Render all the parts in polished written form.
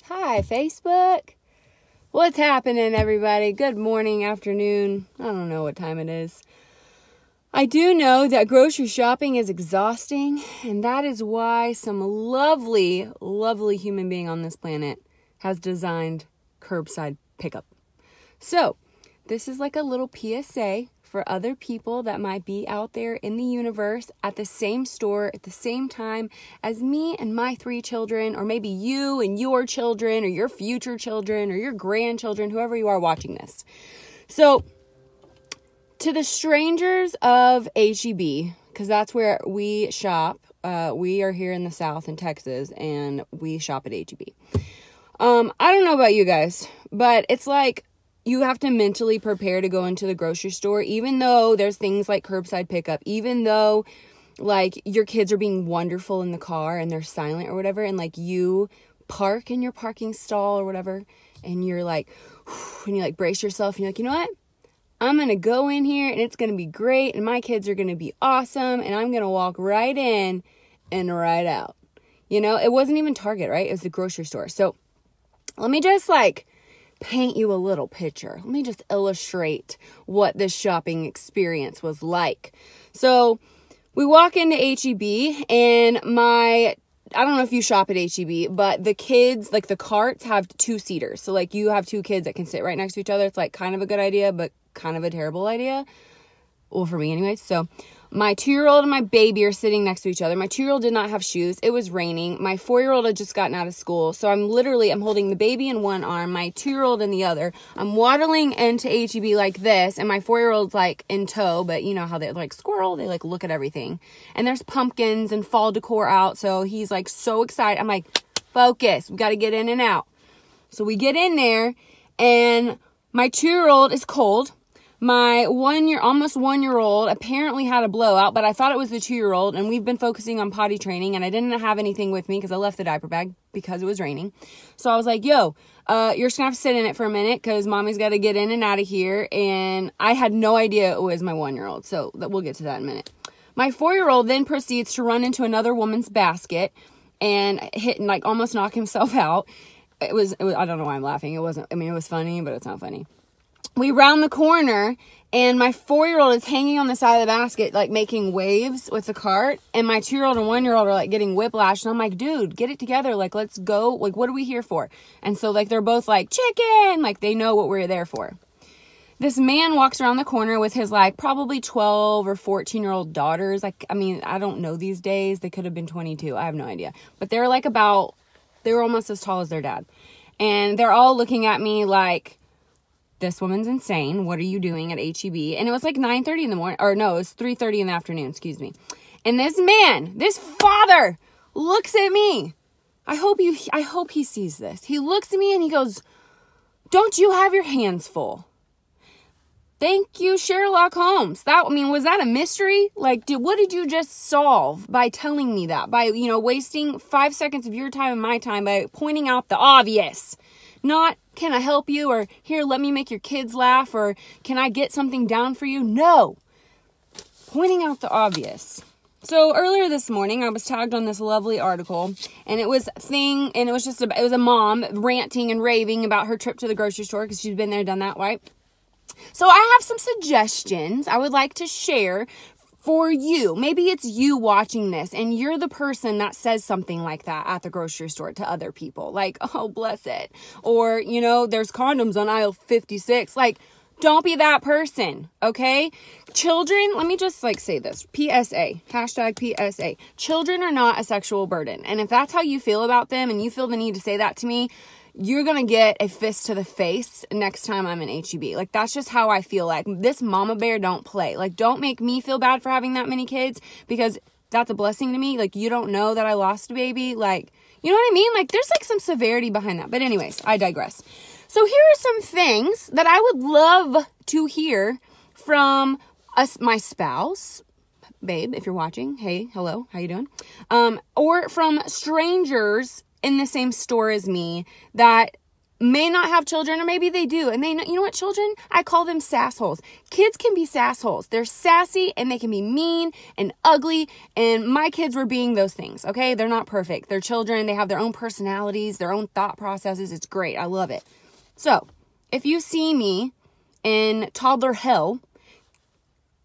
Hi, Facebook. What's happening, everybody? Good morning, afternoon. I don't know what time it is. I do know that grocery shopping is exhausting, and that is why some lovely, lovely human being on this planet has designed curbside pickup. So, this is like a little PSA for other people that might be out there in the universe at the same store at the same time as me and my 3 children, or maybe you and your children, or your future children, or your grandchildren, whoever you are watching this. So, to the strangers of H-E-B, because that's where we shop. We are here in the South in Texas, and we shop at H-E-B. I don't know about you guys, but it's like you have to mentally prepare to go into the grocery store, even though there's things like curbside pickup, even though like your kids are being wonderful in the car and they're silent or whatever, and like you park in your parking stall or whatever, and you're like, and you like brace yourself and you're like, you know what? I'm going to go in here and it's going to be great and my kids are going to be awesome and I'm going to walk right in and right out. You know, it wasn't even Target, right? It was the grocery store. So let me just like paint you a little picture. Let me just illustrate what this shopping experience was like. So we walk into H-E-B and I don't know if you shop at H-E-B, but the kids, like the carts have 2-seaters. So like you have 2 kids that can sit right next to each other. It's like kind of a good idea, but kind of a terrible idea. Well, for me anyways. So my 2-year-old and my baby are sitting next to each other. My 2-year-old did not have shoes. It was raining. My 4-year-old had just gotten out of school. So I'm holding the baby in one arm, my 2-year-old in the other. I'm waddling into H-E-B like this, and my 4-year-old's like in tow, but you know how they're like squirrel, they like look at everything. And there's pumpkins and fall decor out, so he's like so excited. I'm like, focus, we got to get in and out. So we get in there, and my 2-year-old is cold. My almost 1-year-old apparently had a blowout, but I thought it was the 2-year-old, and we've been focusing on potty training, and I didn't have anything with me because I left the diaper bag because it was raining. So I was like, yo, you're just going to have to sit in it for a minute because mommy's got to get in and out of here, and I had no idea it was my 1-year-old, so we'll get to that in a minute. My 4-year-old then proceeds to run into another woman's basket and hit and like almost knock himself out. It was I don't know why I'm laughing. It was funny, but it's not funny. We round the corner, and my 4-year-old is hanging on the side of the basket, like making waves with the cart. And my 2-year-old and 1-year-old are like getting whiplash. And I'm like, dude, get it together. Like, let's go. Like, what are we here for? And so like, they're both like, chicken. Like, they know what we're there for. This man walks around the corner with his like probably 12 or 14-year-old daughters. Like, I mean, I don't know these days. They could have been 22. I have no idea. But they were almost as tall as their dad. And they're all looking at me like, this woman's insane. What are you doing at H-E-B? And it was like 9:30 in the morning. Or no, it was 3:30 in the afternoon. Excuse me. And this man, this father, looks at me. I hope he sees this. He looks at me and he goes, "Don't you have your hands full?" Thank you, Sherlock Holmes. Was that a mystery? Like, what did you just solve by telling me that? By, wasting 5 seconds of your time and my time by pointing out the obvious. Not, can I help you? Or, here, let me make your kids laugh. Or, can I get something down for you? No. Pointing out the obvious. So, earlier this morning, I was tagged on this lovely article. And it was a mom ranting and raving about her trip to the grocery store because she's been there, done that, right? So, I have some suggestions I would like to share for you. Maybe it's you watching this and you're the person that says something like that at the grocery store to other people. Like, oh, bless it. Or, there's condoms on aisle 56. Like, don't be that person, okay? Children, let me just say this. PSA, hashtag PSA. Children are not a sexual burden. And if that's how you feel about them and you feel the need to say that to me, you're going to get a fist to the face next time I'm in H-E-B. Like, that's just how I feel. Like, this mama bear don't play. Like, don't make me feel bad for having that many kids because that's a blessing to me. Like, you don't know that I lost a baby. Like, you know what I mean? Like, there's, some severity behind that. But anyways, I digress. So here are some things that I would love to hear from my spouse. Babe, if you're watching, hey, hello, how you doing? Or from strangers in the same store as me that may not have children, or maybe they do. And you know what, children? I call them sassholes. Kids can be sassholes. They're sassy and they can be mean and ugly. And my kids were being those things, okay? They're not perfect. They're children. They have their own personalities, their own thought processes. It's great. I love it. So if you see me in toddler hell,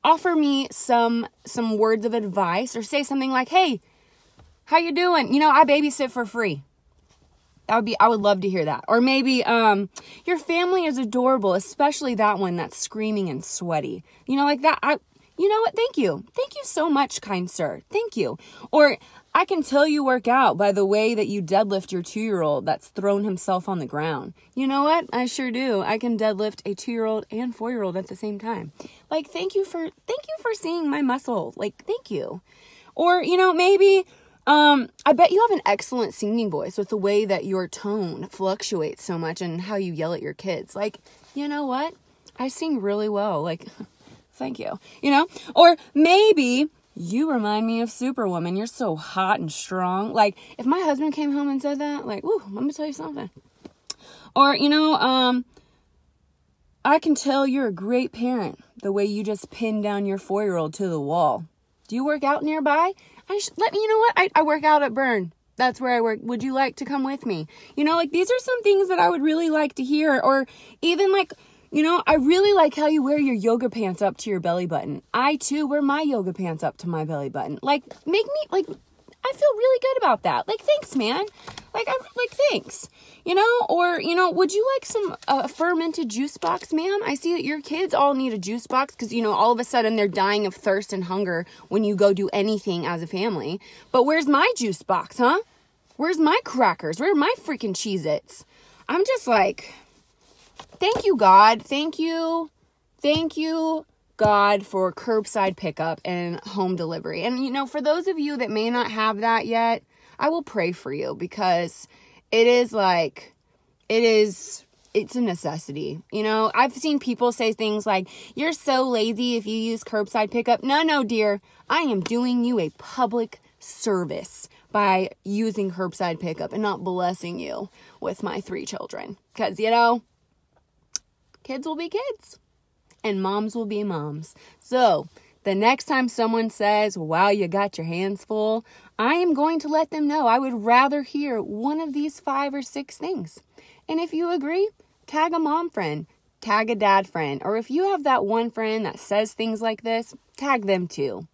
offer me some words of advice, or say something like, hey, how you doing? I babysit for free. I would love to hear that. Or maybe, your family is adorable, especially that one that's screaming and sweaty. Like that. You know what? Thank you. Thank you so much, kind sir. Thank you. Or I can tell you work out by the way that you deadlift your 2-year-old that's thrown himself on the ground. You know what? I sure do. I can deadlift a 2-year-old and 4-year-old at the same time. Like, thank you for seeing my muscle. Like, thank you. Or, maybe, I bet you have an excellent singing voice with the way that your tone fluctuates so much and how you yell at your kids. Like, you know what? I sing really well. Like, thank you. Or maybe you remind me of Superwoman. You're so hot and strong. Like, if my husband came home and said that, like, woo, let me tell you something. Or, I can tell you're a great parent the way you just pinned down your 4-year-old to the wall. Do you work out nearby? You know what? I work out at Burn. That's where I work. Would you like to come with me? Like, these are some things that I would really like to hear. Or even like, I really like how you wear your yoga pants up to your belly button. I too wear my yoga pants up to my belly button. Like, make me, like, I feel really good about that. Like, thanks, man. Thanks. Or, would you like some fermented juice box, ma'am? I see that your kids all need a juice box because, all of a sudden they're dying of thirst and hunger when you go do anything as a family. But where's my juice box, huh? Where's my crackers? Where are my freaking Cheez-Its? I'm just like, thank you, God. Thank you. Thank you, God, for curbside pickup and home delivery. And, for those of you that may not have that yet, I will pray for you, because it's a necessity. I've seen people say things like, you're so lazy if you use curbside pickup. No, dear. I am doing you a public service by using curbside pickup and not blessing you with my 3 children. Because, kids will be kids and moms will be moms. So the next time someone says, wow, you got your hands full, I am going to let them know I would rather hear one of these 5 or 6 things. And if you agree, tag a mom friend, tag a dad friend, or if you have that one friend that says things like this, tag them too.